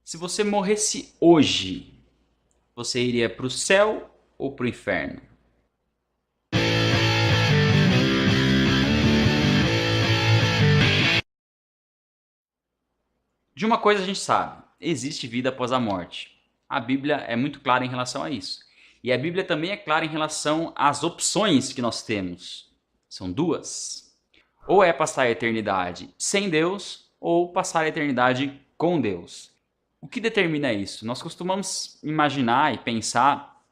Se você morresse hoje, você iria para o céu ou para o inferno? De uma coisa a gente sabe: existe vida após a morte. A Bíblia é muito clara em relação a isso. E a Bíblia também é clara em relação às opções que nós temos. São duas. Ou é passar a eternidade sem Deus, ou passar a eternidade com Deus. O que determina isso? Nós costumamos imaginar e pensar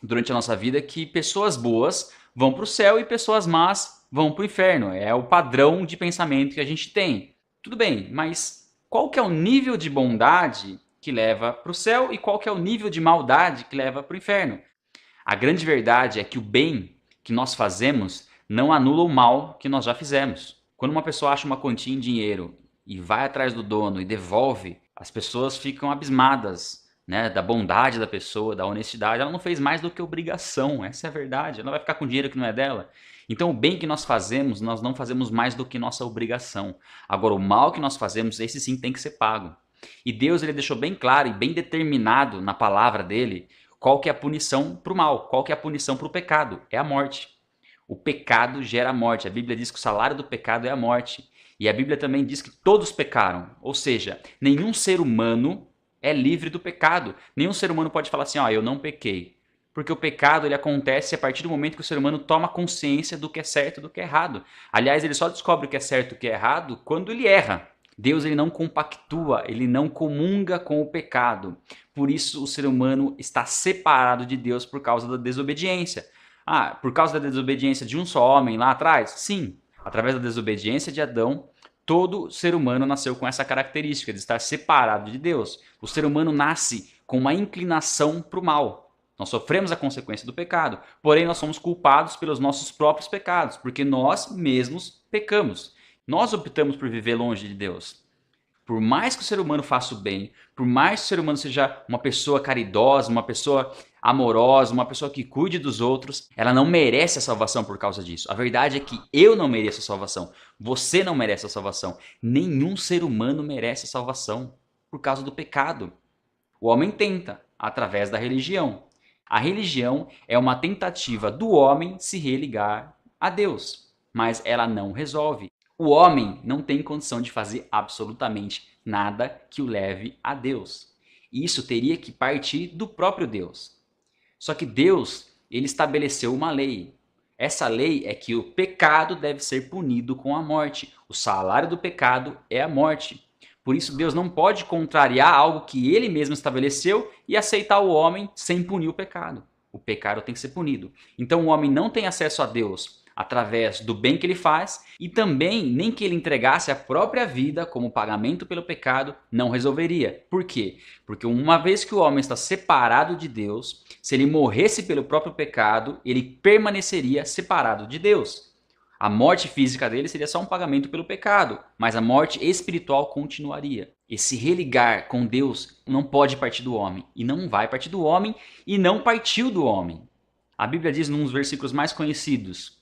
durante a nossa vida que pessoas boas vão para o céu e pessoas más vão para o inferno. É o padrão de pensamento que a gente tem. Tudo bem, mas qual que é o nível de bondade que leva para o céu e qual que é o nível de maldade que leva para o inferno? A grande verdade é que o bem que nós fazemos não anula o mal que nós já fizemos. Quando uma pessoa acha uma quantia em dinheiro e vai atrás do dono e devolve, as pessoas ficam abismadas, né, da bondade da pessoa, da honestidade. Ela não fez mais do que obrigação, essa é a verdade. Ela vai ficar com dinheiro que não é dela. Então o bem que nós fazemos, nós não fazemos mais do que nossa obrigação. Agora o mal que nós fazemos, esse sim tem que ser pago. E Deus ele deixou bem claro e bem determinado na palavra dele qual que é a punição para o mal, qual que é a punição para o pecado, é a morte. O pecado gera a morte. A Bíblia diz que o salário do pecado é a morte. E a Bíblia também diz que todos pecaram. Ou seja, nenhum ser humano é livre do pecado. Nenhum ser humano pode falar assim, eu não pequei. Porque o pecado ele acontece a partir do momento que o ser humano toma consciência do que é certo e do que é errado. Aliás, ele só descobre o que é certo e o que é errado quando ele erra. Deus ele não compactua, ele não comunga com o pecado. Por isso o ser humano está separado de Deus por causa da desobediência. Por causa da desobediência de um só homem lá atrás? Sim. Através da desobediência de Adão, todo ser humano nasceu com essa característica de estar separado de Deus. O ser humano nasce com uma inclinação para o mal. Nós sofremos a consequência do pecado, porém nós somos culpados pelos nossos próprios pecados, porque nós mesmos pecamos. Nós optamos por viver longe de Deus. Por mais que o ser humano faça o bem, por mais que o ser humano seja uma pessoa caridosa, uma pessoa amorosa, uma pessoa que cuide dos outros, ela não merece a salvação por causa disso. A verdade é que eu não mereço a salvação, você não merece a salvação, nenhum ser humano merece a salvação por causa do pecado. O homem tenta através da religião. A religião é uma tentativa do homem se religar a Deus, mas ela não resolve. O homem não tem condição de fazer absolutamente nada que o leve a Deus. Isso teria que partir do próprio Deus. Só que Deus, ele estabeleceu uma lei. Essa lei é que o pecado deve ser punido com a morte. O salário do pecado é a morte. Por isso Deus não pode contrariar algo que ele mesmo estabeleceu e aceitar o homem sem punir o pecado. O pecado tem que ser punido. Então o homem não tem acesso a Deus através do bem que ele faz e também nem que ele entregasse a própria vida como pagamento pelo pecado não resolveria. Por quê? Porque uma vez que o homem está separado de Deus, se ele morresse pelo próprio pecado, ele permaneceria separado de Deus. A morte física dele seria só um pagamento pelo pecado, mas a morte espiritual continuaria. Esse religar com Deus não pode partir do homem, e não vai partir do homem, e não partiu do homem. A Bíblia diz num dos versículos mais conhecidos: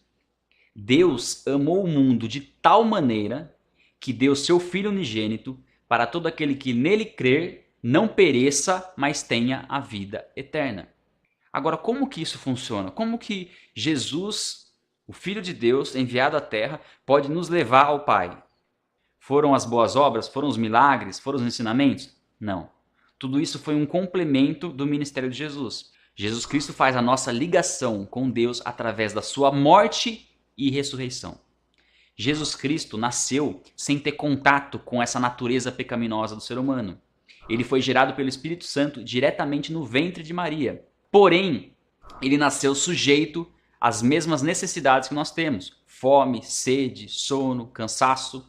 Deus amou o mundo de tal maneira que deu seu Filho unigênito para todo aquele que nele crer não pereça, mas tenha a vida eterna. Agora, como que isso funciona? Como que Jesus, o Filho de Deus, enviado à Terra, pode nos levar ao Pai? Foram as boas obras? Foram os milagres? Foram os ensinamentos? Não. Tudo isso foi um complemento do ministério de Jesus. Jesus Cristo faz a nossa ligação com Deus através da sua morte e ressurreição. Jesus Cristo nasceu sem ter contato com essa natureza pecaminosa do ser humano. Ele foi gerado pelo Espírito Santo diretamente no ventre de Maria. Porém, ele nasceu sujeito às mesmas necessidades que nós temos: fome, sede, sono, cansaço.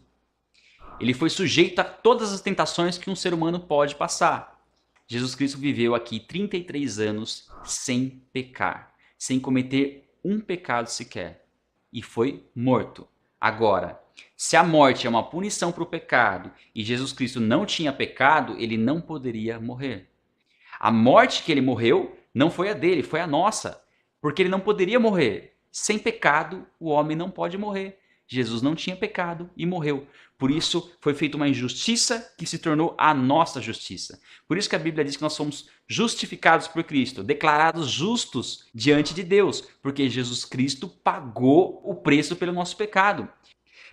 Ele foi sujeito a todas as tentações que um ser humano pode passar. Jesus Cristo viveu aqui 33 anos sem pecar, sem cometer um pecado sequer, e foi morto. Agora, se a morte é uma punição para o pecado e Jesus Cristo não tinha pecado, ele não poderia morrer. A morte que ele morreu não foi a dele, foi a nossa, porque ele não poderia morrer. Sem pecado, o homem não pode morrer. Jesus não tinha pecado e morreu. Por isso foi feita uma injustiça que se tornou a nossa justiça. Por isso que a Bíblia diz que nós somos justificados por Cristo, declarados justos diante de Deus, porque Jesus Cristo pagou o preço pelo nosso pecado.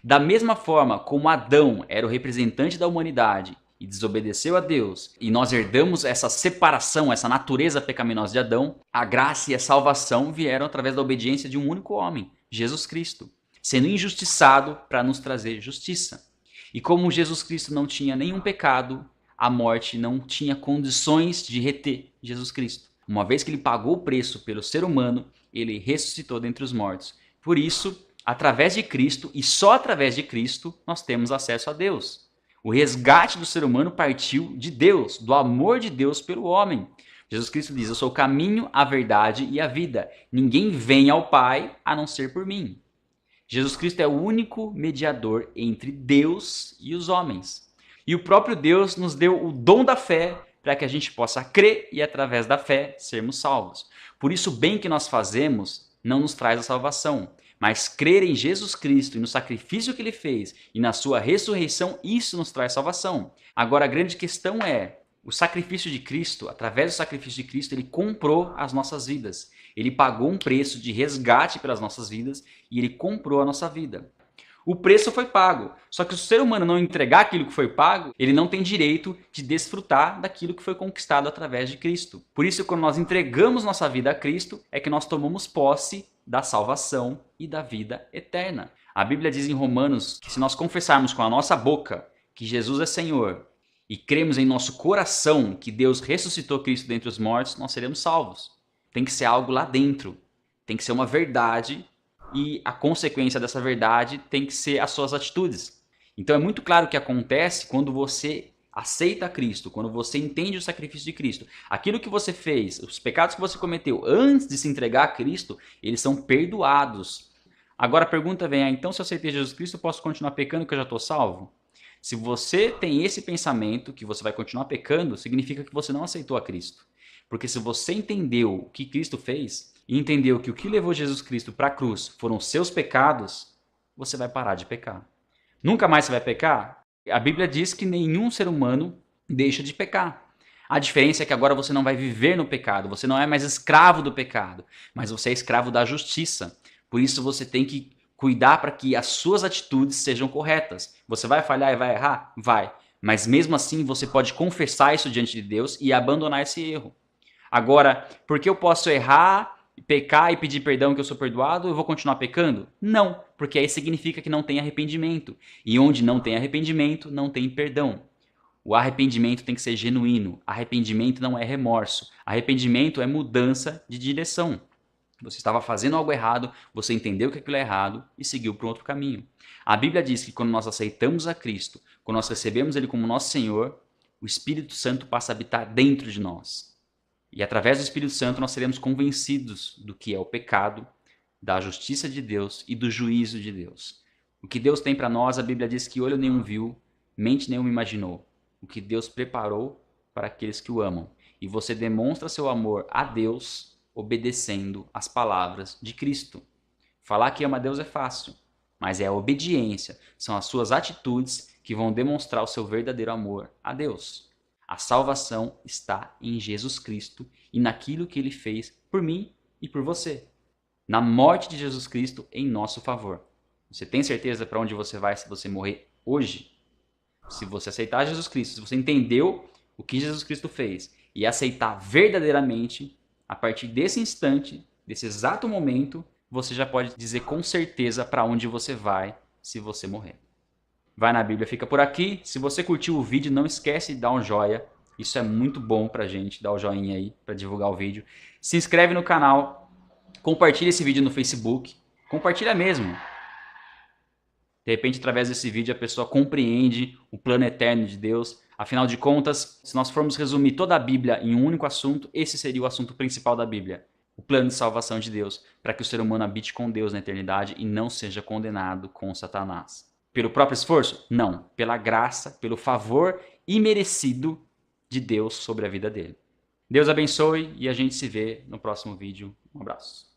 Da mesma forma como Adão era o representante da humanidade e desobedeceu a Deus, e nós herdamos essa separação, essa natureza pecaminosa de Adão, a graça e a salvação vieram através da obediência de um único homem, Jesus Cristo, sendo injustiçado para nos trazer justiça. E como Jesus Cristo não tinha nenhum pecado, a morte não tinha condições de reter Jesus Cristo. Uma vez que ele pagou o preço pelo ser humano, ele ressuscitou dentre os mortos. Por isso, através de Cristo e só através de Cristo, nós temos acesso a Deus. O resgate do ser humano partiu de Deus, do amor de Deus pelo homem. Jesus Cristo diz: eu sou o caminho, a verdade e a vida. Ninguém vem ao Pai a não ser por mim. Jesus Cristo é o único mediador entre Deus e os homens. E o próprio Deus nos deu o dom da fé para que a gente possa crer e, através da fé, sermos salvos. Por isso, o bem que nós fazemos não nos traz a salvação. Mas crer em Jesus Cristo e no sacrifício que ele fez e na sua ressurreição, isso nos traz salvação. Agora, a grande questão é, o sacrifício de Cristo, através do sacrifício de Cristo, ele comprou as nossas vidas. Ele pagou um preço de resgate pelas nossas vidas e ele comprou a nossa vida. O preço foi pago, só que se o ser humano não entregar aquilo que foi pago, ele não tem direito de desfrutar daquilo que foi conquistado através de Cristo. Por isso, quando nós entregamos nossa vida a Cristo, é que nós tomamos posse da salvação e da vida eterna. A Bíblia diz em Romanos que se nós confessarmos com a nossa boca que Jesus é Senhor e cremos em nosso coração que Deus ressuscitou Cristo dentre os mortos, nós seremos salvos. Tem que ser algo lá dentro, tem que ser uma verdade e a consequência dessa verdade tem que ser as suas atitudes. Então é muito claro o que acontece quando você aceita Cristo, quando você entende o sacrifício de Cristo. Aquilo que você fez, os pecados que você cometeu antes de se entregar a Cristo, eles são perdoados. Agora a pergunta vem, então se eu aceitei Jesus Cristo, eu posso continuar pecando que eu já estou salvo? Se você tem esse pensamento que você vai continuar pecando, significa que você não aceitou a Cristo. Porque se você entendeu o que Cristo fez e entendeu que o que levou Jesus Cristo para a cruz foram os seus pecados, você vai parar de pecar. Nunca mais você vai pecar? A Bíblia diz que nenhum ser humano deixa de pecar. A diferença é que agora você não vai viver no pecado, você não é mais escravo do pecado, mas você é escravo da justiça. Por isso você tem que cuidar para que as suas atitudes sejam corretas. Você vai falhar e vai errar? Vai. Mas mesmo assim você pode confessar isso diante de Deus e abandonar esse erro. Agora, porque eu posso errar, pecar e pedir perdão que eu sou perdoado, eu vou continuar pecando? Não, porque aí significa que não tem arrependimento. E onde não tem arrependimento, não tem perdão. O arrependimento tem que ser genuíno. Arrependimento não é remorso. Arrependimento é mudança de direção. Você estava fazendo algo errado, você entendeu que aquilo é errado e seguiu para um outro caminho. A Bíblia diz que quando nós aceitamos a Cristo, quando nós recebemos Ele como nosso Senhor, o Espírito Santo passa a habitar dentro de nós. E através do Espírito Santo nós seremos convencidos do que é o pecado, da justiça de Deus e do juízo de Deus. O que Deus tem para nós, a Bíblia diz que olho nenhum viu, mente nenhuma imaginou. O que Deus preparou para aqueles que o amam. E você demonstra seu amor a Deus obedecendo às palavras de Cristo. Falar que ama a Deus é fácil, mas é a obediência, são as suas atitudes que vão demonstrar o seu verdadeiro amor a Deus. A salvação está em Jesus Cristo e naquilo que Ele fez por mim e por você. Na morte de Jesus Cristo em nosso favor. Você tem certeza para onde você vai se você morrer hoje? Se você aceitar Jesus Cristo, se você entendeu o que Jesus Cristo fez e aceitar verdadeiramente, a partir desse instante, desse exato momento, você já pode dizer com certeza para onde você vai se você morrer. Vai na Bíblia, fica por aqui. Se você curtiu o vídeo, não esquece de dar um joinha. Isso é muito bom pra gente, dar o joinha aí para divulgar o vídeo. Se inscreve no canal, compartilha esse vídeo no Facebook, compartilha mesmo. De repente, através desse vídeo, a pessoa compreende o plano eterno de Deus. Afinal de contas, se nós formos resumir toda a Bíblia em um único assunto, esse seria o assunto principal da Bíblia. O plano de salvação de Deus, para que o ser humano habite com Deus na eternidade e não seja condenado com Satanás. Pelo próprio esforço? Não. Pela graça, pelo favor imerecido de Deus sobre a vida dele. Deus abençoe e a gente se vê no próximo vídeo. Um abraço.